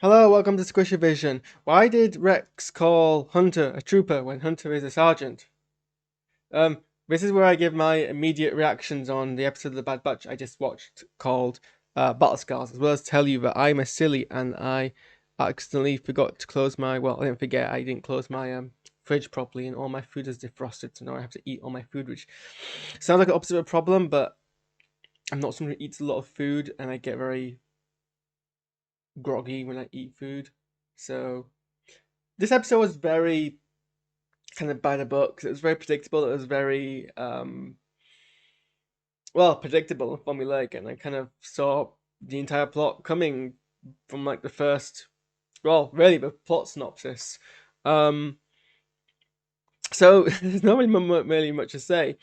Hello, welcome to SquishiVision. Why did Rex call Hunter a trooper when Hunter is a sergeant? This is where I give my immediate reactions on the episode of The Bad Batch I just watched called Battle Scars, as well as tell you that I'm a silly and I accidentally forgot to close my, well, I didn't forget, I didn't close my fridge properly and all my food is defrosted, so now I have to eat all my food, which sounds like an opposite of a problem, but I'm not someone who eats a lot of food and I get very groggy when I eat food. So this episode was very kind of by the book. It was very predictable. It was very well predictable and formulaic, and I kind of saw the entire plot coming from like the first, well, really the plot synopsis. Um, so there's not really much to say.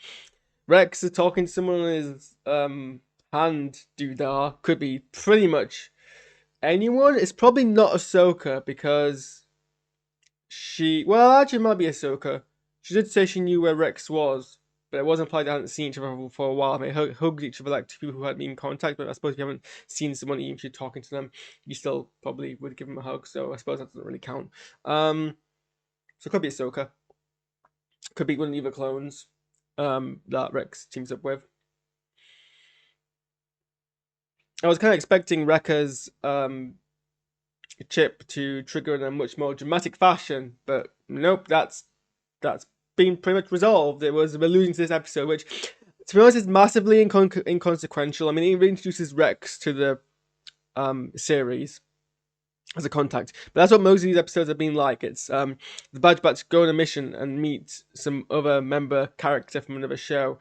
Rex is talking to someone on his hand doodah. Could be pretty much anyone. It's probably not Ahsoka because well, actually, it might be Ahsoka. She did say she knew where Rex was, but it wasn't implied they hadn't seen each other for a while. They hugged each other like two people who had been in contact, but I suppose if you haven't seen someone, even if you're talking to them, you still probably would give them a hug, so I suppose that doesn't really count. So it could be Ahsoka. Could be one of the other clones that Rex teams up with. I was kind of expecting Wrecker's chip to trigger in a much more dramatic fashion, but nope, that's been pretty much resolved. It was alluding to this episode, which, to be honest, is massively inconsequential. I mean, it reintroduces Rex to the series as a contact, but that's what most of these episodes have been like. It's the Bad Batch go on a mission and meet some other member character from another show.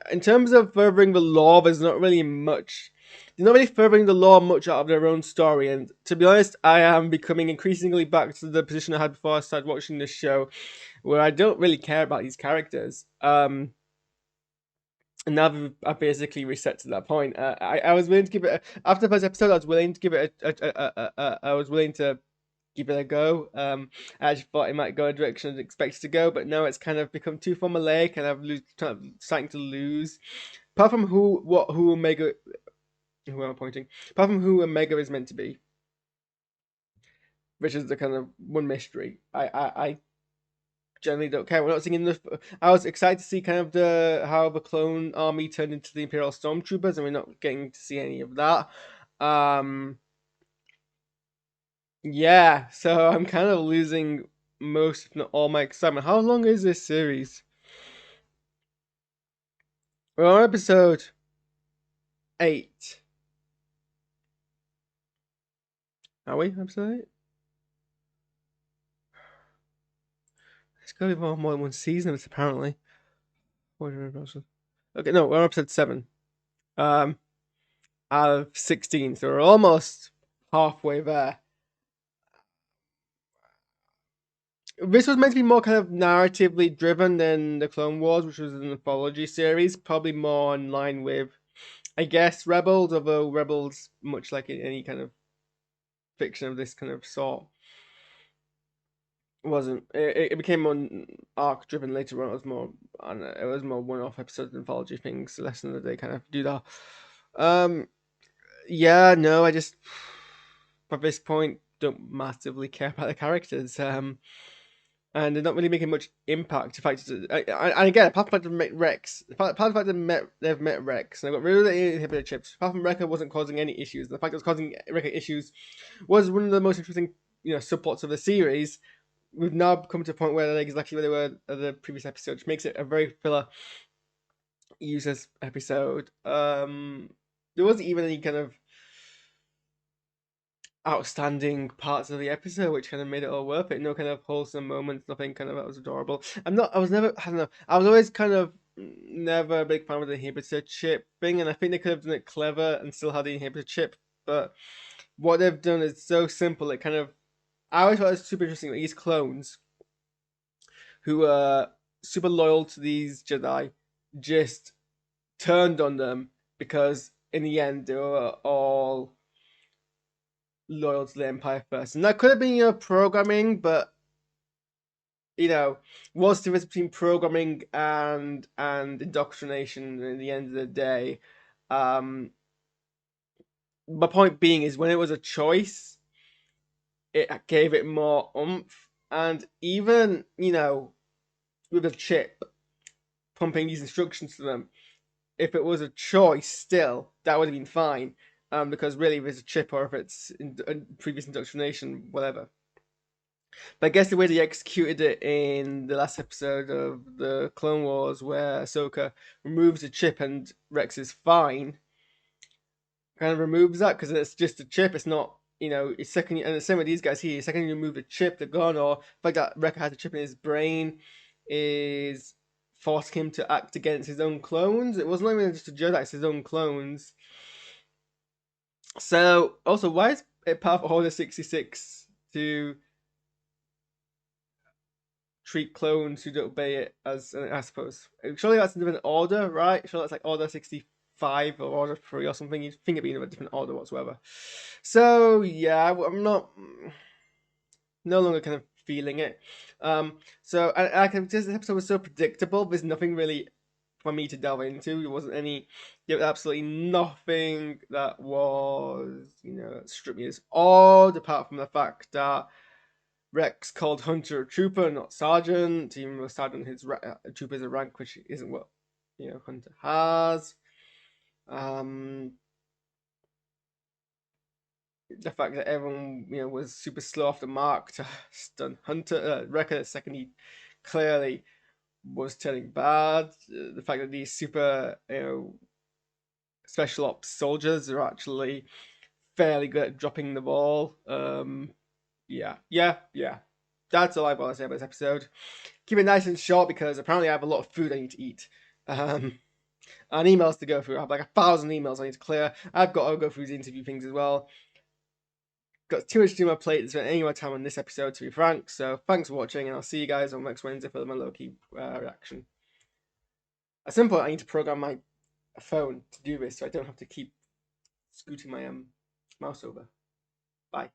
In terms of furthering the lore, there's not really much. They're not really furthering the lore much out of their own story, and to be honest, I am becoming increasingly back to the position I had before I started watching this show, where I don't really care about these characters. And now that I've basically reset to that point, I was willing to give it after the first episode. I was willing to give it I was willing to give it a go. I actually thought it might go a direction I didn't expect it to go, but now it's kind of become too formulaic, and starting to lose. Apart from who Omega, who am I pointing? Apart from who Omega is meant to be, which is the kind of one mystery. I generally don't care. We're not seeing enough. I was excited to see kind of how the clone army turned into the Imperial Stormtroopers, and we're not getting to see any of that. Yeah, so I'm kind of losing most, if not all, my excitement. How long is this series? We're on episode 8. Are we? Episode 8? It's gotta be more than one season, it's apparently. Okay, no, we're on episode 7. Um, out of 16, so we're almost halfway there. This was meant to be more kind of narratively driven than the Clone Wars, which was an anthology series, probably more in line with, I guess, Rebels, although Rebels, much like in any kind of fiction of this kind of sort, wasn't. It became more arc driven later on. It was more, I don't know, it was more one off episode anthology things, less than that they kind of do that. Um, yeah, no, I just, at this point, don't massively care about the characters. And they're not really making much impact. In fact, and again, apart from the fact they've met Rex, apart from the fact they've met Rex, and they've got rid of the inhibitor chips. Apart from Wrecker wasn't causing any issues. The fact it was causing Wrecker issues was one of the most interesting, subplots of the series. We've now come to a point where they're exactly where they were at the previous episode, which makes it a very filler, useless episode. There wasn't even any kind of outstanding parts of the episode, which kind of made it all worth it. No kind of wholesome moments, nothing kind of that was adorable. I was never, I don't know, I was always kind of never a big fan of the inhibitor chip thing, and I think they could have done it clever and still had the inhibitor chip, but what they've done is so simple. It kind of, I always thought it was super interesting that these clones who are super loyal to these Jedi just turned on them because in the end they were all loyal to the Empire first. And that could have been programming, but what's the difference between programming and indoctrination at the end of the day? My point being is when it was a choice, it gave it more oomph. And even, with a chip pumping these instructions to them, if it was a choice, still that would have been fine. Because really, if it's a chip or if it's in previous indoctrination, whatever. But I guess the way they executed it in the last episode of the Clone Wars, where Ahsoka removes the chip and Rex is fine, kind of removes that because it's just a chip. It's not, it's second. And the same with these guys here. Second, you remove the chip, they're gone. Or the fact that Wrecker has a chip in his brain is forcing him to act against his own clones. It wasn't even just a Jedi; it's his own clones. So, also, why is it part of Order 66 to treat clones who don't obey it as, I suppose? Surely that's a different order, right? Surely that's like Order 65 or Order 3 or something. You'd think it'd be in a different order whatsoever. So, yeah, I'm not, no longer kind of feeling it. So, I can just, this episode was so predictable. There's nothing really for me to delve into. There wasn't there was absolutely nothing that was, that struck me as odd, apart from the fact that Rex called Hunter a trooper, not sergeant, even though sergeant his trooper is a rank which isn't what Hunter has. The fact that everyone was super slow off the mark to stun Hunter, Wrecker the second he clearly was turning bad. The fact that these super special ops soldiers are actually fairly good at dropping the ball. Yeah. That's all I've got to say about this episode. Keep it nice and short because apparently I have a lot of food I need to eat. And emails to go through. I have like 1,000 emails I need to clear. I've got to go through the interview things as well. Got too much to do on my plate to spend any more time on this episode, to be frank. So thanks for watching, and I'll see you guys on next Wednesday for my Loki reaction. At some point, I need to program my phone to do this so I don't have to keep scooting my mouse over. Bye.